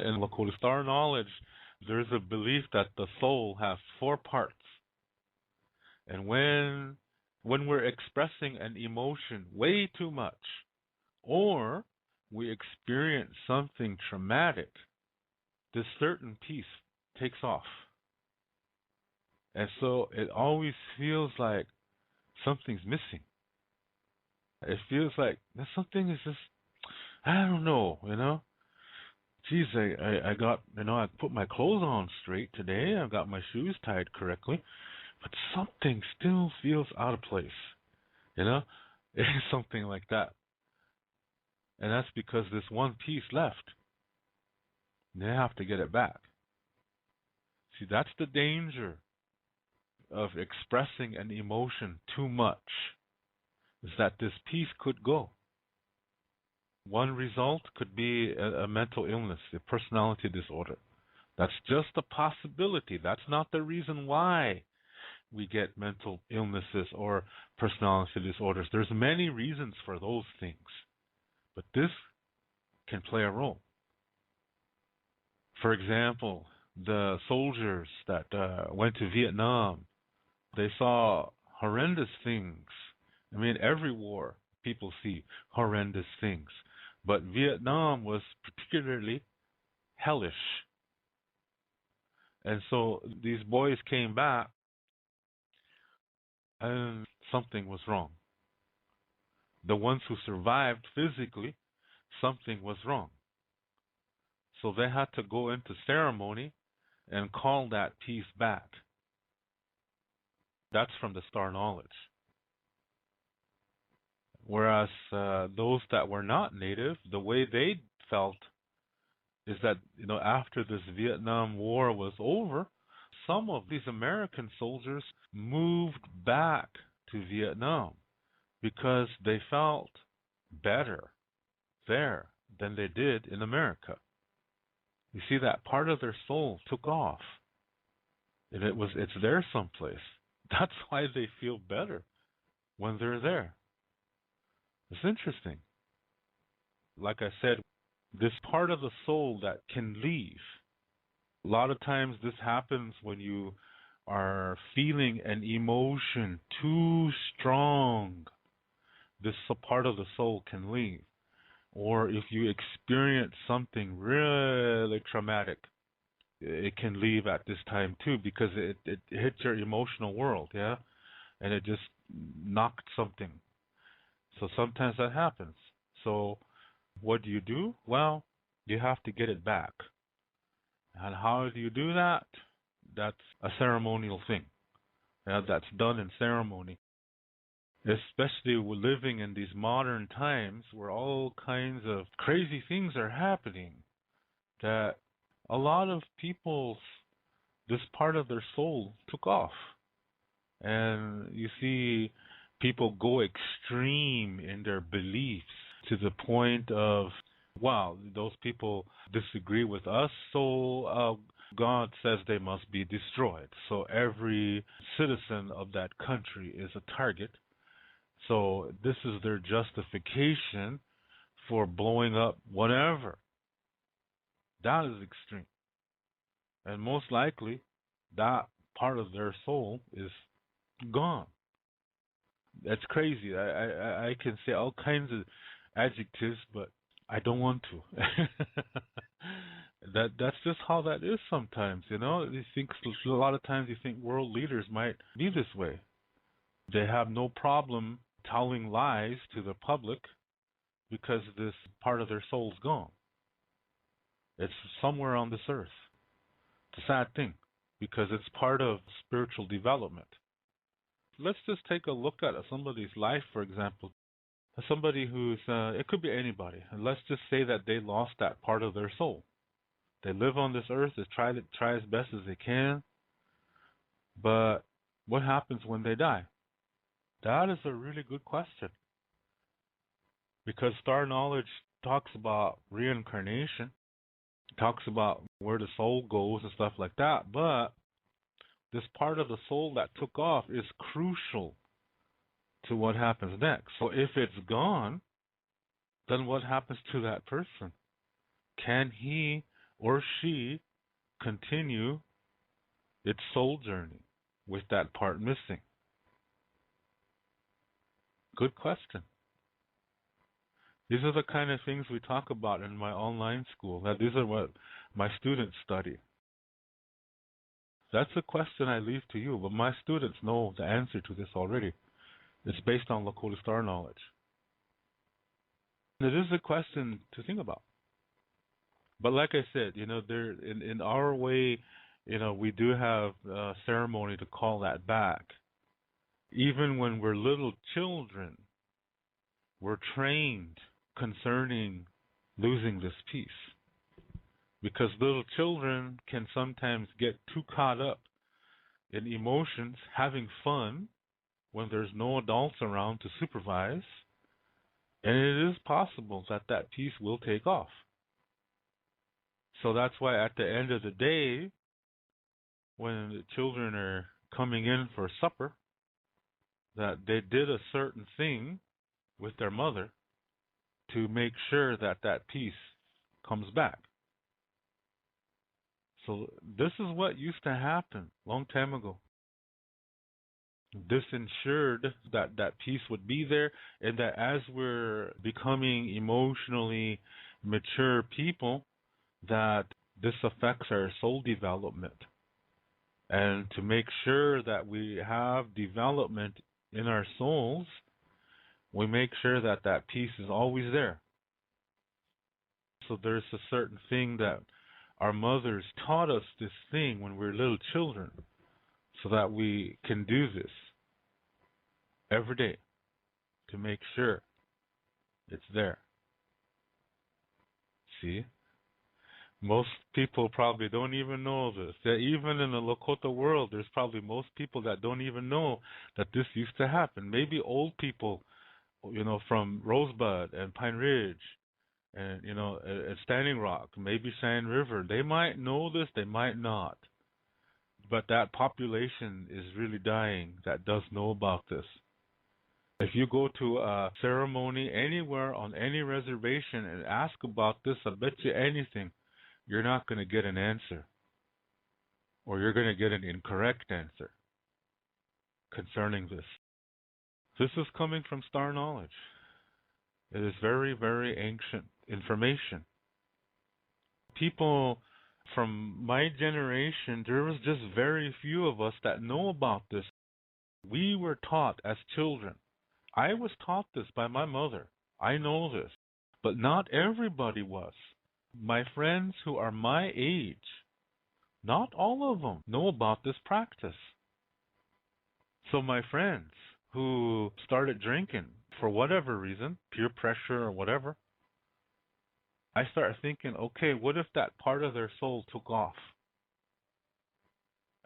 In Lakota Star knowledge, there's a belief that the soul has four parts. And when we're expressing an emotion way too much, or we experience something traumatic, this certain piece takes off. And so it always feels like something's missing. It feels like there's something is just, I don't know. Geez, I got, I put my clothes on straight today. I've got my shoes tied correctly, but something still feels out of place. You know, it's something like that. And that's because this one piece left. They have to get it back. See, that's the danger of expressing an emotion too much, is that this piece could go. One result could be a mental illness, a personality disorder. That's just a possibility. That's not the reason why we get mental illnesses or personality disorders. There's many reasons for those things, but this can play a role. For example, the soldiers that went to Vietnam, they saw horrendous things. I mean, every war people see horrendous things, but Vietnam was particularly hellish. And so these boys came back and something was wrong. The ones who survived physically, something was wrong. So they had to go into ceremony and call that piece back. That's from the star knowledge. Whereas those that were not native, the way they felt is that, after this Vietnam War was over, some of these American soldiers moved back to Vietnam because they felt better there than they did in America. You see, that part of their soul took off, and it's there someplace. That's why they feel better when they're there. It's interesting. Like I said, this part of the soul that can leave. A lot of times this happens when you are feeling an emotion too strong. This part of the soul can leave. Or if you experience something really traumatic, it can leave at this time too, because it hits your emotional world, yeah? And it just knocked something. So sometimes that happens. So what do? Well, you have to get it back. And how do you do that? That's a ceremonial thing. Yeah, that's done in ceremony. Especially we're living in these modern times where all kinds of crazy things are happening, that a lot of people's, this part of their soul took off. And you see people go extreme in their beliefs to the point of, wow, those people disagree with us, so God says they must be destroyed. So every citizen of that country is a target. So this is their justification for blowing up whatever. That is extreme. And most likely, that part of their soul is gone. That's crazy. I can say all kinds of adjectives, but I don't want to. That's just how that is sometimes, You think a lot of times you think world leaders might be this way. They have no problem telling lies to the public because this part of their soul's gone. It's somewhere on this earth. It's a sad thing because it's part of spiritual development. Let's just take a look at somebody's life, for example. Somebody who's, it could be anybody, and let's just say that they lost that part of their soul. They live on this earth, they try as best as they can, but what happens when they die? That is a really good question. Because star knowledge talks about reincarnation, talks about where the soul goes and stuff like that, but this part of the soul that took off is crucial to what happens next. So if it's gone, then what happens to that person? Can he or she continue its soul journey with that part missing? Good question. These are the kind of things we talk about in my online school. Now, these are what my students study. That's a question I leave to you, but my students know the answer to this already. It's based on Lakota star knowledge. It is a question to think about. But like I said, there in our way, we do have a ceremony to call that back. Even when we're little children, we're trained concerning losing this peace. Because little children can sometimes get too caught up in emotions, having fun when there's no adults around to supervise, and it is possible that that peace will take off. So that's why at the end of the day, when the children are coming in for supper, that they did a certain thing with their mother to make sure that that peace comes back. So this is what used to happen long time ago. This ensured that that peace would be there, and that as we're becoming emotionally mature people, that this affects our soul development. And to make sure that we have development in our souls, we make sure that that peace is always there. So there's a certain thing that our mothers taught us, this thing when we were little children, so that we can do this every day to make sure it's there. See? Most people probably don't even know this. That even in the Lakota world, there's probably most people that don't even know that this used to happen. Maybe old people, from Rosebud and Pine Ridge and, at Standing Rock, maybe Sand River. They might know this, they might not. But that population is really dying that does know about this. If you go to a ceremony anywhere on any reservation and ask about this, I bet you anything, you're not going to get an answer. Or you're going to get an incorrect answer concerning this. This is coming from star knowledge. It is very, very ancient information. People from my generation, there was just very few of us that know about this. We were taught as children. I was taught this by my mother. I know this. But not everybody was. My friends who are my age, not all of them know about this practice. So my friends who started drinking for whatever reason, peer pressure or whatever, I started thinking, okay, what if that part of their soul took off?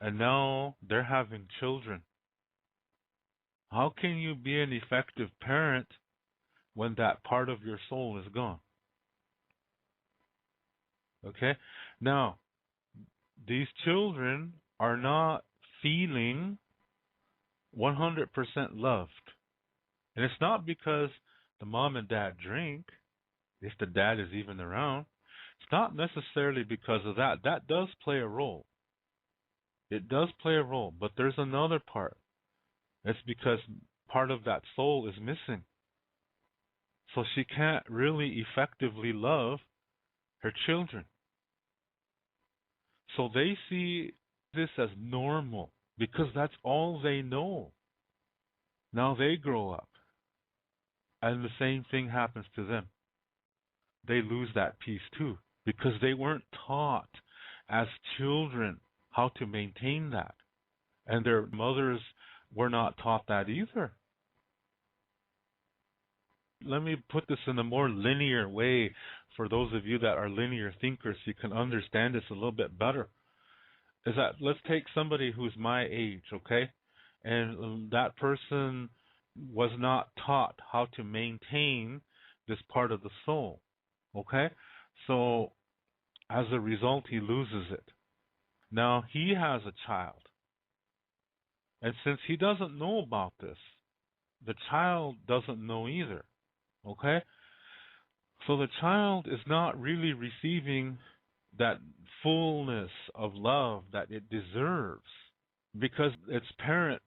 And now they're having children. How can you be an effective parent when that part of your soul is gone? Okay? Now, these children are not feeling 100% loved. And it's not because the mom and dad drink, if the dad is even around. It's not necessarily because of that. That does play a role. It does play a role, but there's another part. It's because part of that soul is missing. So she can't really effectively love her children. So they see this as normal because that's all they know. Now they grow up, and the same thing happens to them. They lose that peace too because they weren't taught as children how to maintain that. And their mothers were not taught that either. Let me put this in a more linear way for those of you that are linear thinkers so you can understand this a little bit better. Is that let's take somebody who's my age, okay? And that person was not taught how to maintain this part of the soul, okay? So as a result, he loses it. Now he has a child. And since he doesn't know about this, the child doesn't know either. Okay? So the child is not really receiving that fullness of love that it deserves because its parent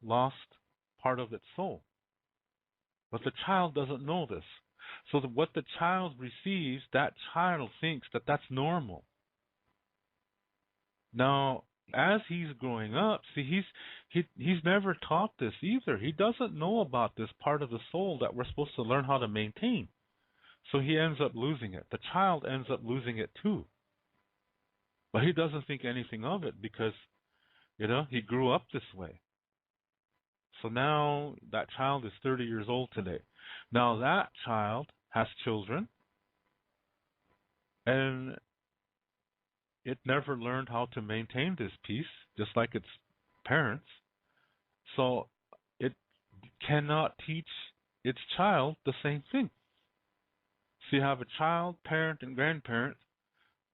lost part of its soul. But the child doesn't know this. So that what the child receives, that child thinks that that's normal. Now, as he's growing up, see, he's never taught this either. He doesn't know about this part of the soul that we're supposed to learn how to maintain. So he ends up losing it. The child ends up losing it too. But he doesn't think anything of it because, he grew up this way. So now that child is 30 years old today. Now that child has children, and it never learned how to maintain this peace, just like its parents. So it cannot teach its child the same thing. So you have a child, parent, and grandparent.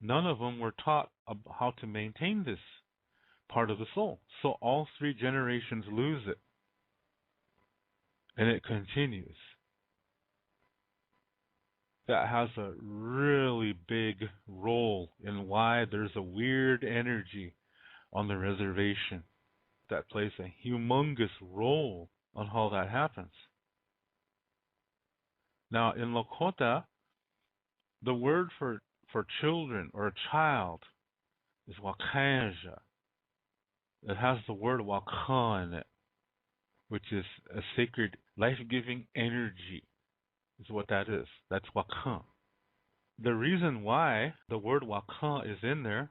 None of them were taught how to maintain this part of the soul. So all three generations lose it. And it continues. That has a really big role in why there's a weird energy on the reservation that plays a humongous role on how that happens. Now, in Lakota, the word for children or a child is wakanja. It has the word waka in it, which is a sacred, life-giving energy, is what that is. That's waka. The reason why the word waka is in there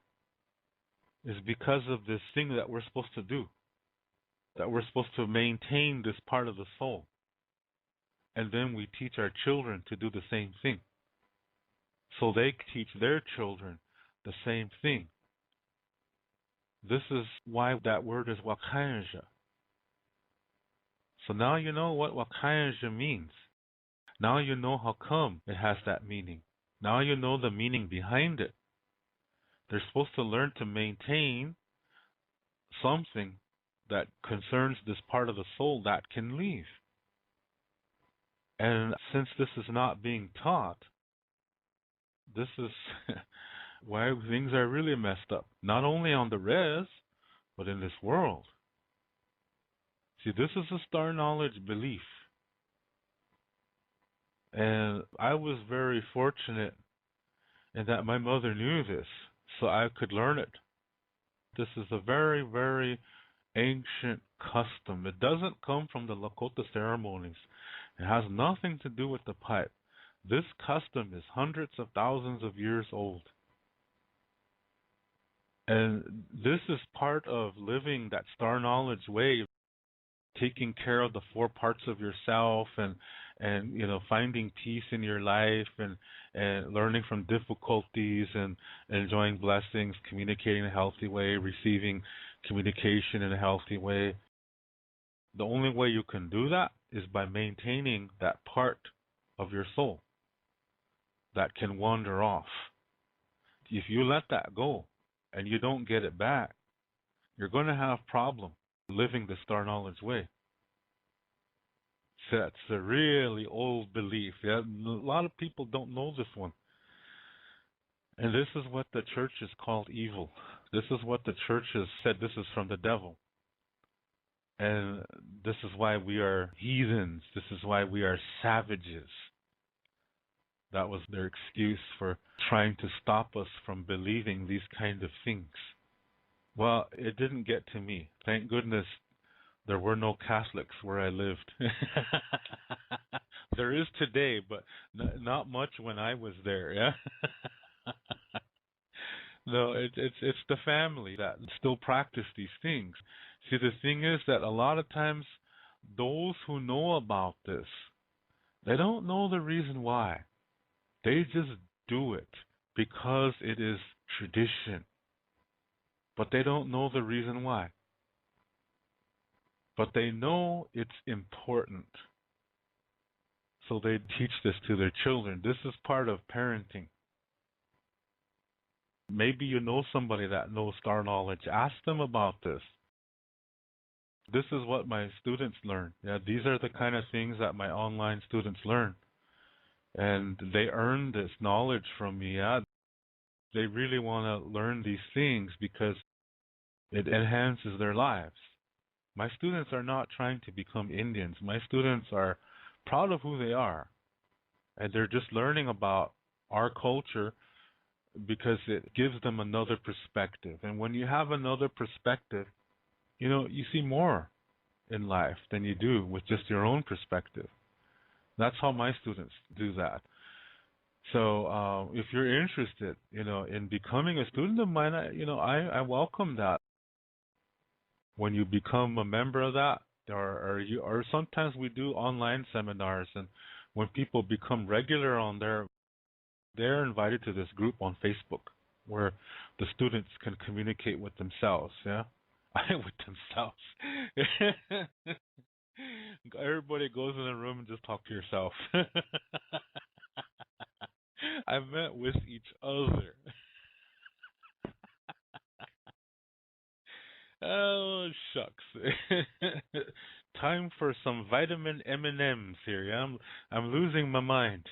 is because of this thing that we're supposed to do, that we're supposed to maintain this part of the soul. And then we teach our children to do the same thing. So they teach their children the same thing. This is why that word is wakanja. So now you know what wakanja means. Now you know how come it has that meaning. Now you know the meaning behind it. They're supposed to learn to maintain something that concerns this part of the soul that can leave. And since this is not being taught, this is why things are really messed up. Not only on the res, but in this world. See, this is a star knowledge belief. And I was very fortunate in that my mother knew this, so I could learn it. This is a very, very ancient custom. It doesn't come from the Lakota ceremonies. It has nothing to do with the pipe. This custom is hundreds of thousands of years old. And this is part of living that star knowledge way, taking care of the four parts of yourself and finding peace in your life and learning from difficulties and enjoying blessings, communicating in a healthy way, receiving communication in a healthy way. The only way you can do that is by maintaining that part of your soul that can wander off. If you let that go and you don't get it back, you're going to have problem living the star knowledge way. So that's a really old belief. Yeah? A lot of people don't know this one. And this is what the church has called evil. This is what the church has said this is from the devil. And this is why we are heathens. This is why we are savages. That was their excuse for trying to stop us from believing these kind of things. Well, it didn't get to me. Thank goodness there were no Catholics where I lived. There is today, but not much when I was there, yeah? No, it's the family that still practice these things. See, the thing is that a lot of times those who know about this, they don't know the reason why. They just do it because it is tradition. But they don't know the reason why. But they know it's important. So they teach this to their children. This is part of parenting. Maybe you know somebody that knows star knowledge. Ask them about this. This is what my students learn. Yeah, these are the kind of things that my online students learn. And they earn this knowledge from me. Yeah, They really want to learn these things because it enhances their lives. My students are not trying to become Indians. My students are proud of who they are, and they're just learning about our culture because it gives them another perspective. And when you have another perspective, you see more in life than you do with just your own perspective. That's how my students do that. So if you're interested, in becoming a student of mine, I welcome that. When you become a member of that, or sometimes we do online seminars, and when people become regular on there, they're invited to this group on Facebook where the students can communicate with themselves. Yeah, with themselves. Everybody goes in a room and just talk to yourself. I meant with each other. Oh shucks. Time for some vitamin M&Ms here. Yeah? I'm losing my mind.